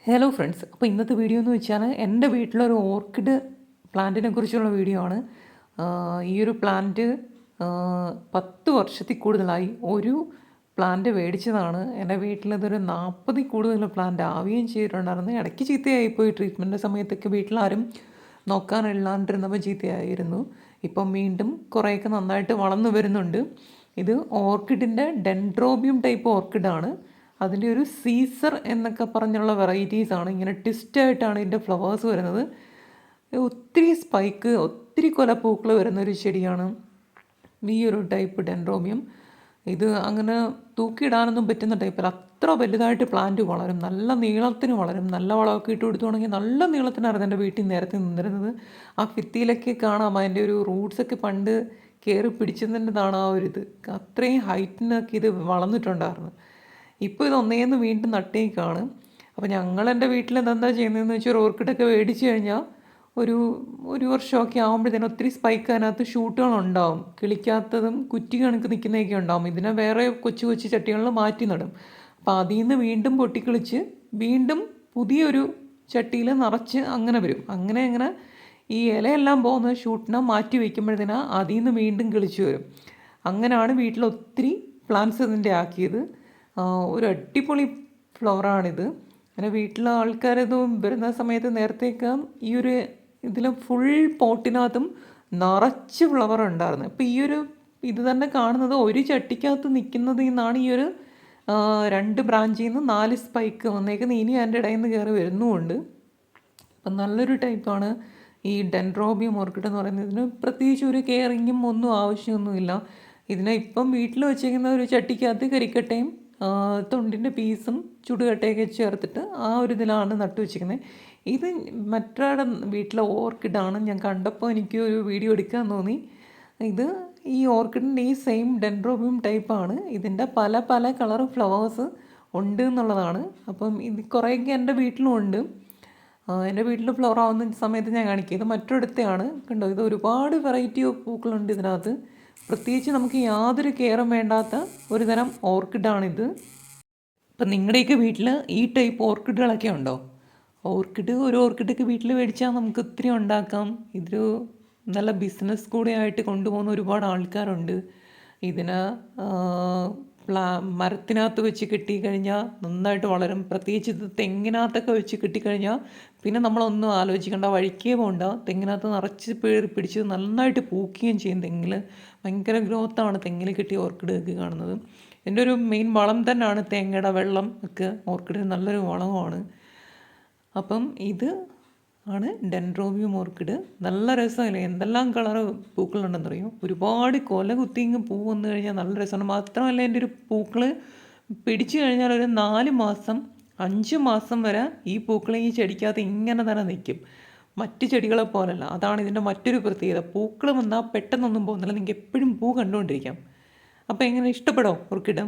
Hello friends, അപ്പോൾ ഇന്നത്തെ video എന്ന് വെച്ചാൽ എൻ്റെ വീട്ടിലൊരു ഓർക്കിഡ് പ്ലാന്റിനെ കുറിച്ചുള്ള വീഡിയോ ആണ്. ഈ ഒരു പ്ലാന്റ് 10 വർഷത്തിൽ കൂടുതലായി. ഒരു പ്ലാന്റ് മേടിച്ചതാണ്. എൻ്റെ വീട്ടിലതൊരു 40 കൂടുതൽ പ്ലാന്റ് ആവുകയും ചെയ്തിട്ടുണ്ടായിരുന്നു. ഇടയ്ക്ക് ചീത്തയായിപ്പോയി. ട്രീറ്റ്മെൻറ്റ് സമയത്തൊക്കെ വീട്ടിലാരും നോക്കാനില്ലാണ്ടിരുന്നപ്പോൾ ചീത്തയായിരുന്നു. ഇപ്പം വീണ്ടും കുറേയൊക്കെ നന്നായിട്ട് വളർന്നു വരുന്നുണ്ട്. ഇത് ഓർക്കിഡിൻ്റെ ഡെൻഡ്രോബിയം ടൈപ്പ് ഓർക്കിഡാണ്. അതിൻ്റെ ഒരു സീസർ എന്നൊക്കെ പറഞ്ഞുള്ള വെറൈറ്റീസാണ്. ഇങ്ങനെ ട്വിസ്റ്റായിട്ടാണ് ഇതിൻ്റെ ഫ്ലവേഴ്സ് വരുന്നത്. ഒത്തിരി സ്പൈക്ക്, ഒത്തിരി കൊലപ്പൂക്കൾ വരുന്നൊരു ചെടിയാണ് ഈ ഒരു ടൈപ്പ് ഡെൻഡ്രോബിയം. ഇത് അങ്ങനെ തൂക്കിയിടാനൊന്നും പറ്റുന്ന ടൈപ്പല്ല. അത്ര വലുതായിട്ട് പ്ലാന്റ് വളരും, നല്ല നീളത്തിന് വളരും. നല്ല വളമൊക്കെ ഇട്ട് കൊടുത്തുവാണെങ്കിൽ നല്ല നീളത്തിനായിരുന്നു എൻ്റെ വീട്ടിൽ നേരത്തെ നിന്നിരുന്നത്. ആ ഭിത്തിയിലൊക്കെ കാണാം അതിൻ്റെ ഒരു റൂട്ട്സൊക്കെ പണ്ട് കയറി പിടിച്ചതിൻ്റെതാണ് ആ ഒരു ഇത്. അത്രയും ഹൈറ്റിനൊക്കെ ഇത് വളർന്നിട്ടുണ്ടായിരുന്നു. ഇപ്പോൾ ഇത് ഒന്നേന്ന് വീണ്ടും നട്ടേക്കാണ്. അപ്പോൾ ഞങ്ങൾ എൻ്റെ വീട്ടിൽ എന്താ ചെയ്യുന്നതെന്ന് വെച്ചാൽ ഓർക്കിഡൊക്കെ മേടിച്ച് കഴിഞ്ഞാൽ ഒരു വർഷമൊക്കെ ആകുമ്പോഴത്തേനും ഒത്തിരി സ്പൈക്ക് അതിനകത്ത് ഷൂട്ടുകളുണ്ടാവും. കിളിക്കാത്തതും കുറ്റി കണക്ക് നിൽക്കുന്നതൊക്കെ ഉണ്ടാവും. ഇതിനെ വേറെ കൊച്ചു കൊച്ചു ചട്ടികളിൽ മാറ്റി നടും. അപ്പോൾ അതിൽ നിന്ന് വീണ്ടും പൊട്ടിക്കിളിച്ച് വീണ്ടും പുതിയൊരു ചട്ടിയിൽ നിറച്ച് അങ്ങനെ വരും. അങ്ങനെ ഈ ഇലയെല്ലാം പോകുന്ന ഷൂട്ടിനെ മാറ്റി വയ്ക്കുമ്പോഴത്തേന് അതിൽ നിന്ന് വീണ്ടും കിളിച്ച് വരും. അങ്ങനെയാണ് വീട്ടിൽ ഒത്തിരി പ്ലാന്റ്സ് ഇതിൻ്റെ ആക്കിയത്. ഒരു അടിപൊളി ഫ്ലവറാണിത്. അങ്ങനെ വീട്ടിലെ ആൾക്കാരത് വരുന്ന സമയത്ത് നേരത്തേക്ക് ഈ ഒരു ഇതിൽ ഫുൾ പോട്ടിനകത്തും നിറച്ച് ഫ്ലവർ ഉണ്ടായിരുന്നു. ഇപ്പോൾ ഇത് തന്നെ കാണുന്നത് ഒരു ചട്ടിക്കകത്ത് നിൽക്കുന്നതിൽ നിന്നാണ് ഈ ഒരു 2 ബ്രാഞ്ചിൽ നിന്ന് 4 സ്പൈക്ക് വന്നേക്കുന്നത്. ഇനി അതിൻ്റെ ഇടയിൽ നിന്ന് കയറി വരുന്നുമുണ്ട്. അപ്പം നല്ലൊരു ടൈപ്പാണ് ഈ ഡെൻഡ്രോബിയം ഓർക്കിഡ് എന്ന് പറയുന്നത്. ഇതിന് പ്രത്യേകിച്ച് ഒരു കെയറിങ്ങും ഒന്നും ആവശ്യമൊന്നുമില്ല. ഇതിനെ ഇപ്പം വീട്ടിൽ വെച്ചിരിക്കുന്ന ഒരു ചട്ടിക്കകത്ത് കരിക്കട്ടയും തൊണ്ടിൻ്റെ പീസും ചുടുകട്ടയൊക്കെ ചേർത്തിട്ട് ആ ഒരു ഇതിലാണ് നട്ടു വെച്ചിരിക്കുന്നത്. ഇത് മറ്റൊരാളുടെ വീട്ടിലെ ഓർക്കിഡാണ്. ഞാൻ കണ്ടപ്പോൾ എനിക്ക് ഒരു വീഡിയോ എടുക്കാൻ തോന്നി. ഈ ഓർക്കിഡിൻ്റെ ഈ സെയിം ഡെൻഡ്രോബിയം ടൈപ്പാണ്. ഇതിൻ്റെ പല പല കളർ ഫ്ലവേഴ്സ് ഉണ്ട് എന്നുള്ളതാണ്. അപ്പം ഇത് കുറേയൊക്കെ എൻ്റെ വീട്ടിലും ഉണ്ട്. എൻ്റെ വീട്ടിൽ ഫ്ലവർ ആവുന്ന സമയത്ത് ഞാൻ കാണിക്കുക. ഇത് മറ്റൊരിടത്തെയാണ്. കണ്ടോ, ഇത് ഒരുപാട് വെറൈറ്റി ഓഫ് പൂക്കളുണ്ട് ഇതിനകത്ത്. പ്രത്യേകിച്ച് നമുക്ക് യാതൊരു കെയറും വേണ്ടാത്ത ഒരു തരം ഓർക്കിഡാണിത്. ഇപ്പം നിങ്ങളുടെയൊക്കെ വീട്ടിൽ ഈ ടൈപ്പ് ഓർക്കിഡുകളൊക്കെ ഉണ്ടോ? ഒരു ഓർക്കിഡൊക്കെ വീട്ടിൽ മേടിച്ചാൽ നമുക്ക് ഒത്തിരി ഉണ്ടാക്കാം. ഇതൊരു നല്ല ബിസിനസ് കൂടെ ആയിട്ട് കൊണ്ടുപോകുന്ന ഒരുപാട് ആൾക്കാരുണ്ട്. ഇതിന് മരത്തിനകത്ത് വെച്ച് കെട്ടിക്കഴിഞ്ഞാൽ നന്നായിട്ട് വളരും. പ്രത്യേകിച്ച് ഇത് തെങ്ങിനകത്തൊക്കെ വെച്ച് കെട്ടിക്കഴിഞ്ഞാൽ പിന്നെ നമ്മളൊന്നും ആലോചിക്കേണ്ട, വഴിക്കേ പോകണ്ട. തെങ്ങിനകത്ത് നിറച്ച് പിടിച്ച് നന്നായിട്ട് പൂക്കുകയും ചെയ്യും. തെങ്ങിൽ ഭയങ്കര ഗ്രോത്താണ് തെങ്ങിൽ കെട്ടിയ ഓർക്കിഡൊക്കെ കാണുന്നത്. ഇതിൻ്റെ ഒരു മെയിൻ വളം തന്നെയാണ് തേങ്ങയുടെ വെള്ളം ഒക്കെ. ഓർക്കിഡിന് നല്ലൊരു വളമാണ്. അപ്പം ഇത് ആണ് ഡെൻഡ്രോബിയം ഓർക്കിഡ്. നല്ല രസമല്ലേ, എന്തെല്ലാം കളറ് പൂക്കളുണ്ടെന്നറിയും. ഒരുപാട് കൊല കുത്തിങ്ങ് പൂ വന്നു കഴിഞ്ഞാൽ നല്ല രസമാണ്. മാത്രമല്ല എൻ്റെ ഒരു പൂക്കൾ പിടിച്ചു കഴിഞ്ഞാൽ ഒരു 4 മാസം 5 മാസം വരെ ഈ പൂക്കൾ ഈ ചെടിക്കകത്ത് ഇങ്ങനെ തന്നെ നിൽക്കും. മറ്റ് ചെടികളെ പോലല്ല. അതാണ് ഇതിൻ്റെ മറ്റൊരു പ്രത്യേകത. പൂക്കൾ വന്നാൽ പെട്ടെന്നൊന്നും പോകുന്നില്ല. നിങ്ങൾക്ക് എപ്പോഴും പൂ കണ്ടുകൊണ്ടിരിക്കാം. അപ്പോൾ എങ്ങനെ, ഇഷ്ടപ്പെടോ ഓർക്കിഡ്?